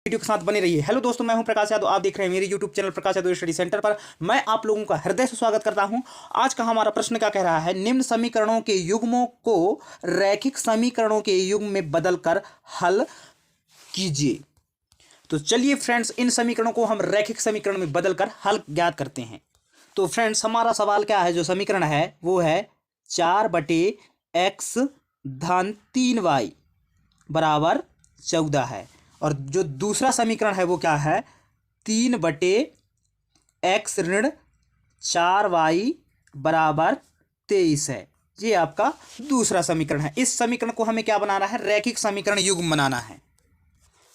Video के साथ बने रहिए। हेलो दोस्तों, मैं हूं प्रकाश यादव। आप देख रहे हैं मेरे YouTube channel Prakash Yadav study centre पर। मैं आप लोगों का हृदय से स्वागत करता हूं। आज का हमारा प्रश्न क्या कह रहा है, निम्न समीकरणों के युग्मों को रैखिक समीकरणों के युग्म में बदलकर हल कीजिए। तो चलिए फ्रेंड्स, इन समीकरणों को हम रैखिक समीकरण में बदलकर हल ज्ञात करते हैं। तो फ्रेंड्स, हमारा सवाल क्या है, जो समीकरण है वो है 4/x धन 3y बराबर 14 है। और जो दूसरा समीकरण है वो क्या है, 3/x ऋण 4y बराबर 23 है। ये आपका दूसरा समीकरण है। इस समीकरण को हमें क्या बनाना है, रैखिक समीकरण युग्म बनाना है।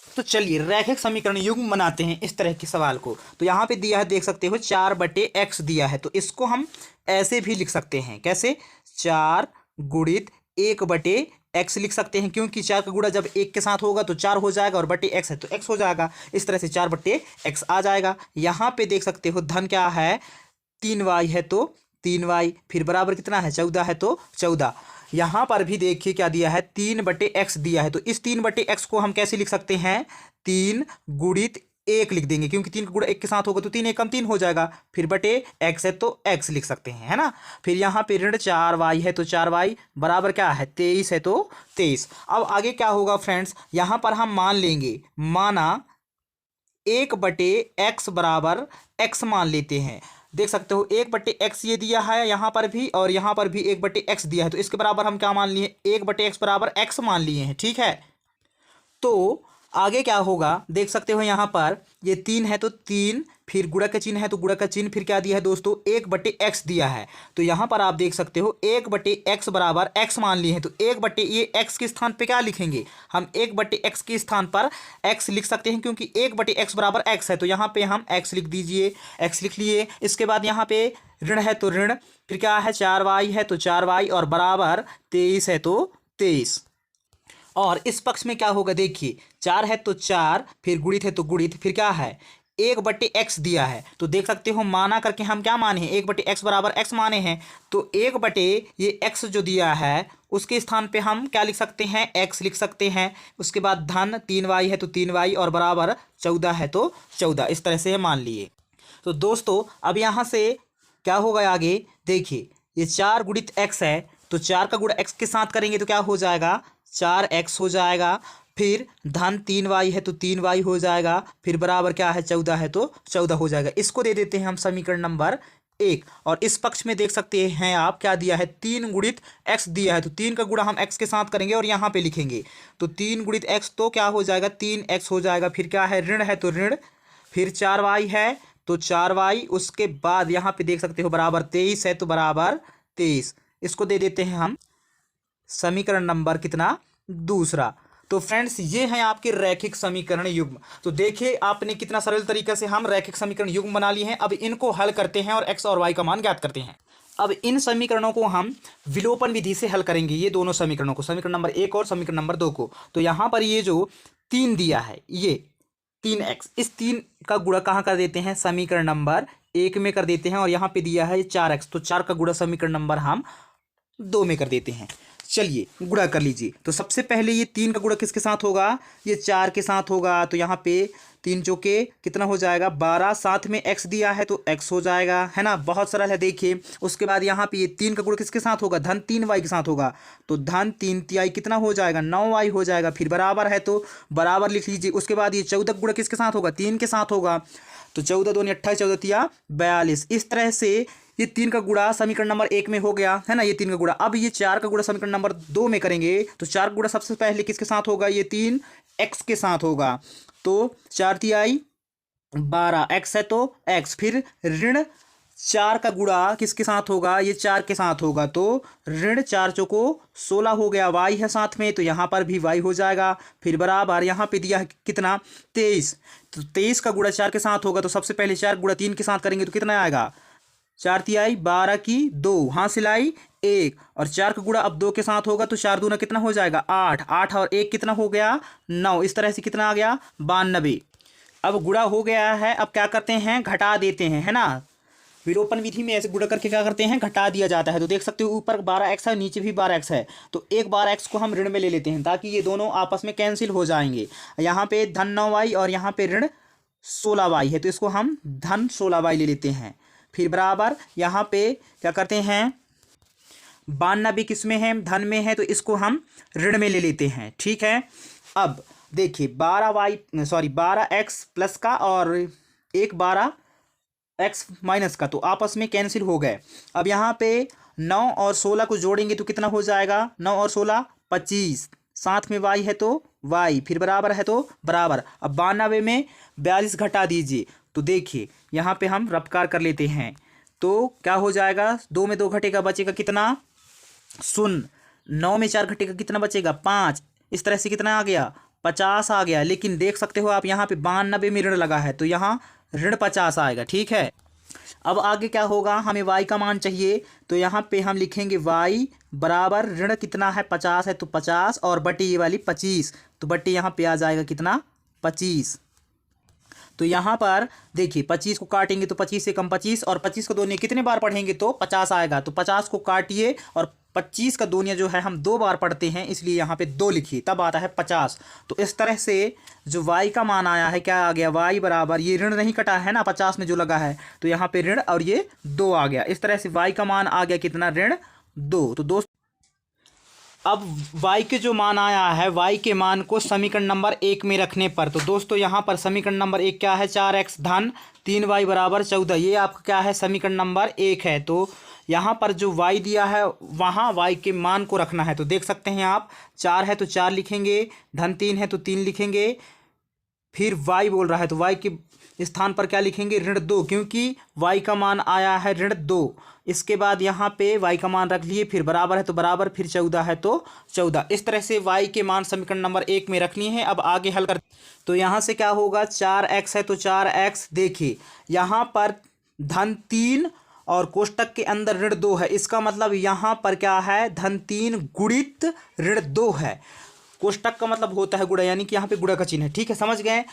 तो चलिए रैखिक समीकरण युग्म बनाते हैं इस तरह के सवाल को। तो यहाँ पे दिया है, देख सकते हो 4/x दिया है, तो इसको हम ऐसे भी लिख सकते हैं। कैसे, 4 गुणित 1/x लिख सकते हैं, क्योंकि 4 का गुणा जब 1 के साथ होगा तो 4 हो जाएगा, और बटे x है तो x हो जाएगा। इस तरह से 4/x आ जाएगा। यहाँ पे देख सकते हो धन क्या है, 3y है तो 3y, फिर बराबर कितना है, 14 है तो 14। यहाँ पर भी देखिए क्या दिया है, 3/x दिया है, तो इस 3/x को हम कैसे लिख सकते हैं, 3 गुणित 1 लिख देंगे, क्योंकि 3 का गुणा 1 के साथ होगा तो 3 एकम 3 हो जाएगा। फिर बटे x है तो x लिख सकते हैं, है ना। फिर यहाँ पे ऋण 4y है तो 4y बराबर क्या है, 23 है तो 23। अब आगे क्या होगा फ्रेंड्स, यहाँ पर हम मान लेंगे, माना 1/x बराबर x मान लेते हैं। देख सकते हो 1/x ये दिया है यहाँ पर भी, और यहाँ पर भी 1/x दिया है, तो इसके बराबर हम क्या मान लिए, 1/x बराबर x मान लिए हैं। ठीक है, तो आगे क्या होगा, देख सकते हो यहाँ पर ये 3 है तो 3, फिर गुणा का चिन्ह है तो गुणा का चिन्ह, फिर क्या दिया है दोस्तों, 1/x दिया है। तो यहाँ पर आप देख सकते हो 1/x बराबर x मान लिए हैं, तो 1/ये x के स्थान पे क्या लिखेंगे, हम 1/x के स्थान पर x लिख सकते हैं, क्योंकि 1/x बराबर x है, तो यहाँ पे हम x लिख दीजिए, x लिख लिए। इसके बाद यहाँ पे ऋण है तो ऋण, फिर क्या है 4y है तो 4y, और बराबर 23 है तो 23। और इस पक्ष में क्या होगा, देखिए 4 है तो 4, फिर गुणित है तो गुणित, फिर क्या है 1/x दिया है, तो देख सकते हो माना करके हम क्या माने हैं, 1/x बराबर x माने हैं। तो 1/, ये x जो दिया है उसके स्थान पे हम क्या लिख सकते हैं, x लिख सकते हैं। उसके बाद धन 3y है तो 3y, और बराबर 14 है तो 14। इस तरह से मान लिए। तो दोस्तों अब यहाँ से क्या होगा आगे, देखिए ये 4 गुणित x है, तो 4 का गुणा x के साथ करेंगे तो क्या हो जाएगा, 4x हो जाएगा। फिर धन 3y है तो 3y हो जाएगा, फिर बराबर क्या है, 14 है तो 14 हो जाएगा। इसको दे देते हैं हम समीकरण नंबर 1। और इस पक्ष में देख सकते हैं आप क्या दिया है, 3 गुणित x दिया है, तो 3 का गुणा हम x के साथ करेंगे और यहाँ पे लिखेंगे, तो 3 गुणित x तो क्या हो जाएगा, 3x हो जाएगा। फिर क्या है, ऋण है तो ऋण, फिर 4y है तो 4y, उसके बाद यहाँ पे देख सकते हो बराबर 23 है तो बराबर 23। इसको दे देते हैं हम समीकरण नंबर कितना, दूसरा। तो फ्रेंड्स ये हैं आपके रैखिक समीकरण युग्म। तो देखिए आपने कितना सरल तरीके से हम रैखिक समीकरण युग्म बना लिए हैं। अब इनको हल करते हैं और x और y का मान ज्ञात करते हैं। अब इन समीकरणों को हम विलोपन विधि से हल करेंगे, ये दोनों समीकरणों को, समीकरण नंबर 1 और समीकरण नंबर 2 को। तो यहाँ पर ये जो 3 दिया है, ये 3x, इस 3 का गुणा कहाँ कर देते हैं, समीकरण नंबर 1 में कर देते हैं। और यहाँ पे दिया है 4x, तो 4 का गुणा समीकरण नंबर हम 2 में कर देते हैं। चलिए गुणा कर लीजिए। तो सबसे पहले ये 3 का गुणा किसके साथ होगा, ये 4 के साथ होगा। तो यहाँ पे 3 चौके कितना हो जाएगा, 12, साथ में x दिया है तो x हो जाएगा, है ना। बहुत सरल है, देखिए। उसके बाद यहाँ पे ये 3 का गुणा किसके साथ होगा, धन 3y के साथ होगा, तो धन 3y कितना हो जाएगा, 9y हो जाएगा। फिर बराबर है तो बराबर लिख लीजिए। उसके बाद ये 14 का गुणा किसके साथ होगा, 3 के साथ होगा, तो 14 दूनी 28, 14 तिया 42। इस तरह से ये 3 का गुणा समीकरण नंबर 1 में हो गया, है ना, ये 3 का गुणा। अब ये 4 का गुणा समीकरण नंबर 2 में करेंगे, तो 4 का गुणा सबसे पहले किसके साथ होगा, ये 3x के साथ होगा, तो 4 तियाई 12, x है तो x। फिर ऋण 4 का गुणा किसके साथ होगा, ये 4 के साथ होगा, तो ऋण 4 चौको 16 हो गया, y है साथ में, तो यहाँ पर भी y हो जाएगा। फिर बराबर यहाँ पे दिया है कितना, 23, तो 23 का गुणा 4 के साथ होगा, तो सबसे पहले 4 गुणा 3 के साथ करेंगे तो कितना आएगा, 4 तियाई 12 की 2, हाँ सिलाई 1, और 4 का गुणा अब 2 के साथ होगा, तो 4 दूना कितना हो जाएगा, 8, 8 और 1 कितना हो गया, 9। इस तरह से कितना आ गया, 92। अब गुणा हो गया है, अब क्या करते हैं, घटा देते हैं, है ना। विलोपन विधि में ऐसे गुणा करके क्या करते हैं, घटा दिया जाता है। तो देख सकते हो ऊपर 12x है, नीचे भी 12x है, तो एक बार x को हम ऋण में ले लेते हैं ताकि ये दोनों आपस में कैंसिल हो जाएंगे। यहाँ पे धन 9y और यहाँ पे ऋण 16y है, तो इसको हम धन 16y ले लेते हैं। फिर बराबर यहाँ पे क्या करते हैं, 92 किस में है, धन में है, तो इसको हम ऋण में ले लेते हैं। ठीक है, अब देखिए 12x प्लस का और एक 12x माइनस का, तो आपस में कैंसिल हो गए। अब यहाँ पे 9 और 16 को जोड़ेंगे तो कितना हो जाएगा, 9 और 16 25, साथ में y है तो y, फिर बराबर है तो बराबर। अब 92 में 42 घटा दीजिए, तो देखिए यहाँ पे हम रफकार कर लेते हैं, तो क्या हो जाएगा, 2 में 2 घटेगा, बचेगा कितना, 0। 9 में 4 घटेगा, कितना बचेगा, 5। इस तरह से कितना आ गया, 50 आ गया। लेकिन देख सकते हो आप यहाँ पे 92 में ऋण लगा है, तो यहाँ ऋण 50 आएगा। ठीक है, अब आगे क्या होगा, हमें y का मान चाहिए, तो यहाँ पे हम लिखेंगे y बराबर ऋण कितना है, 50 है, तो 50 और बटे ये वाली 25, तो बटे यहाँ पे आ जाएगा कितना, 25। तो यहाँ पर देखिए 25 को काटेंगे तो 25 से कम 25, और 25 का दोनिया कितने बार पढ़ेंगे तो 50 आएगा, तो 50 को काटिए और 25 का दोनिया जो है हम 2 बार पढ़ते हैं, इसलिए यहाँ पे 2 लिखिए, तब आता है 50। तो इस तरह से जो y का मान आया है, क्या आ गया, y बराबर, ये ऋण नहीं कटा है ना 50 में जो लगा है, तो यहाँ पे ऋण और ये 2 आ गया। इस तरह से y का मान आ गया कितना, ऋण 2। तो दोस्त अब y के जो मान आया है, y के मान को समीकरण नंबर 1 में रखने पर, तो दोस्तों यहाँ पर समीकरण नंबर 1 क्या है, 4x धन 3y बराबर 14, ये आपका क्या है, समीकरण नंबर 1 है। तो यहाँ पर जो y दिया है वहाँ y के मान को रखना है, तो देख सकते हैं आप, 4 है तो 4 लिखेंगे, धन 3 है तो 3 लिखेंगे, फिर y बोल रहा है तो y के स्थान पर क्या लिखेंगे, ऋण 2, क्योंकि y का मान आया है ऋण 2। इसके बाद यहाँ पे y का मान रख लिए, फिर बराबर है तो बराबर, फिर 14 है तो 14। इस तरह से y के मान समीकरण नंबर 1 में रखनी है। अब आगे हल कर, तो यहाँ से क्या होगा, 4x है तो 4x, देखिए यहाँ पर धन 3 और कोष्टक के अंदर ऋण 2 है, इसका मतलब यहाँ पर क्या है, धन 3 गुणित ऋण 2 है। कोष्टक का मतलब होता है गुणा, यानी कि यहाँ पे गुणा का चिन्ह है। ठीक है, समझ गए।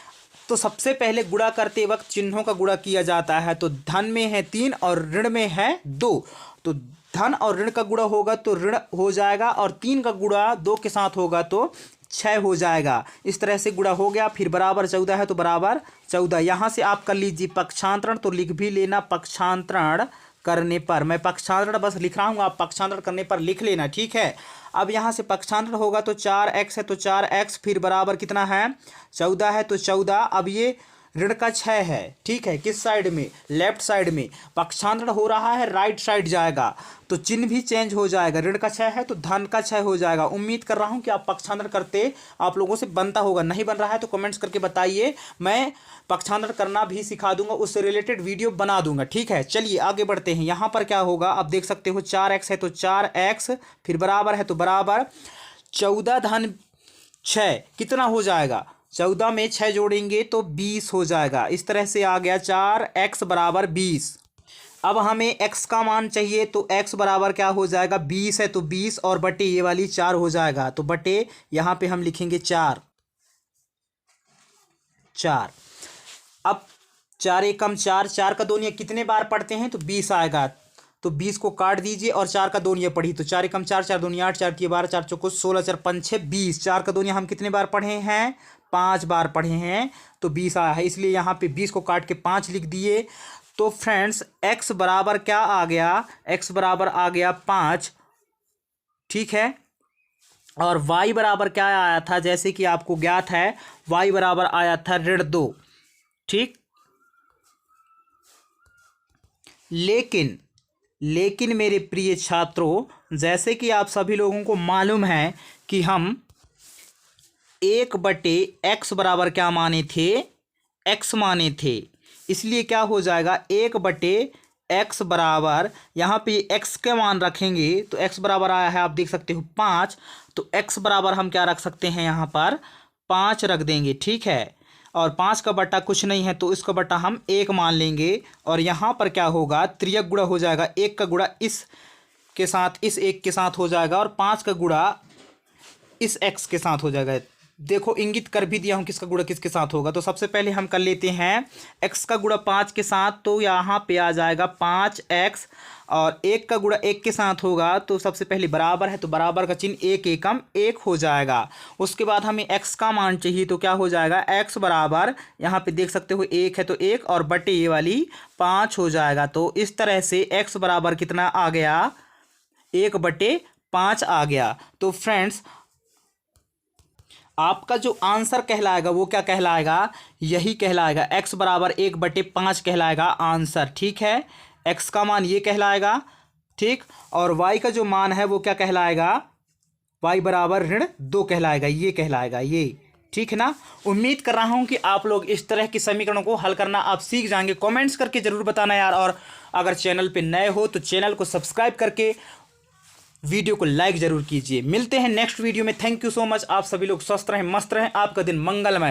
तो सबसे पहले गुणा करते वक्त चिन्हों का गुणा किया जाता है, तो धन में है 3 और ऋण में है 2, तो धन और ऋण का गुणा होगा तो ऋण हो जाएगा, और 3 का गुणा 2 के साथ होगा तो 6 हो जाएगा। इस तरह से गुणा हो गया, फिर बराबर 14 है तो बराबर 14। यहाँ से आप कर लीजिए पक्षांतरण, तो लिख भी लेना पक्षांतरण करने पर, मैं पक्षांतरण बस लिख रहा हूँ, आप पक्षांतरण करने पर लिख लेना। ठीक है, अब यहाँ से पक्षांतरण होगा तो 4x है तो 4x, फिर बराबर कितना है, 14 है तो 14। अब ये ऋण का 6 है, ठीक है, किस साइड में, लेफ्ट साइड में। पक्षांतरण हो रहा है, राइट साइड जाएगा, तो चिन्ह भी चेंज हो जाएगा। ऋण का 6 है तो धन का 6 हो जाएगा। उम्मीद कर रहा हूँ कि आप पक्षांतरण करते आप लोगों से बनता होगा, नहीं बन रहा है तो कमेंट्स करके बताइए, मैं पक्षांतरण करना भी सिखा दूंगा, उससे रिलेटेड वीडियो बना दूंगा। ठीक है, चलिए आगे बढ़ते हैं। यहाँ पर क्या होगा, आप देख सकते हो 4x है तो 4x, फिर बराबर है तो बराबर 14 धन 6 कितना हो जाएगा, 14 में 6 जोड़ेंगे तो 20 हो जाएगा। इस तरह से आ गया 4x बराबर 20। अब हमें x का मान चाहिए, तो x बराबर क्या हो जाएगा, 20 है तो 20 और बटे ये वाली 4 हो जाएगा, तो बटे यहाँ पे हम लिखेंगे 4। अब 4 एकम 4, 4 का दोनिया कितने बार पढ़ते हैं, तो 20 आएगा, तो 20 को काट दीजिए और 4 का दोनिया पढ़ी, तो 4 एकम 4, 4 दूनी 8, 4 12, 4 चौको 16, 4 5 6 20। 4 का दोनिया हम कितने बार पढ़े हैं, 5 बार पढ़े हैं, तो 20 आया है, इसलिए यहाँ पे 20 को काट के 5 लिख दिए। तो फ्रेंड्स x बराबर क्या आ गया, x बराबर आ गया 5। ठीक है, और y बराबर क्या आया था, जैसे कि आपको ज्ञात है, y बराबर आया था ऋण 2। ठीक, लेकिन मेरे प्रिय छात्रों, जैसे कि आप सभी लोगों को मालूम है कि हम 1/x बराबर क्या माने थे, x माने थे, इसलिए क्या हो जाएगा 1/x बराबर, यहाँ पे x के मान रखेंगे तो x बराबर आया है, आप देख सकते हो 5, तो x बराबर हम क्या रख सकते हैं, यहाँ पर 5 रख देंगे। ठीक है, और 5 का बटा कुछ नहीं है तो इसका बटा हम 1 मान लेंगे, और यहाँ पर क्या होगा, त्रियक गुणा हो जाएगा, 1 का गुणा इस के साथ, इस 1 के साथ हो जाएगा, और 5 का गुणा इस x के साथ हो जाएगा, देखो इंगित कर भी दिया हूँ किसका गुणा किसके साथ होगा। तो सबसे पहले हम कर लेते हैं x का गुणा 5 के साथ, तो यहाँ पे आ जाएगा 5x, और 1 का गुणा 1 के साथ होगा तो सबसे पहले बराबर है तो बराबर का चिन्ह 1 एकम 1 हो जाएगा। उसके बाद हमें x का मान चाहिए तो क्या हो जाएगा, x बराबर यहाँ पे देख सकते हो 1 है तो 1 और बटे ये वाली 5 हो जाएगा। तो इस तरह से x बराबर कितना आ गया, 1/5 आ गया। तो फ्रेंड्स आपका जो आंसर कहलाएगा वो क्या कहलाएगा, यही कहलाएगा, x बराबर 1/5 कहलाएगा आंसर। ठीक है, x का मान ये कहलाएगा। ठीक, और y का जो मान है वो क्या कहलाएगा, y बराबर -2 कहलाएगा, ये कहलाएगा ये। ठीक है ना। उम्मीद कर रहा हूँ कि आप लोग इस तरह की समीकरणों को हल करना आप सीख जाएंगे। कमेंट्स करके ज़रूर बताना यार, और अगर चैनल पे नए हो तो चैनल को सब्सक्राइब करके वीडियो को लाइक जरूर कीजिए। मिलते हैं नेक्स्ट वीडियो में। Thank you so much. आप सभी लोग स्वस्थ रहें, मस्त रहें, आपका दिन मंगलमय।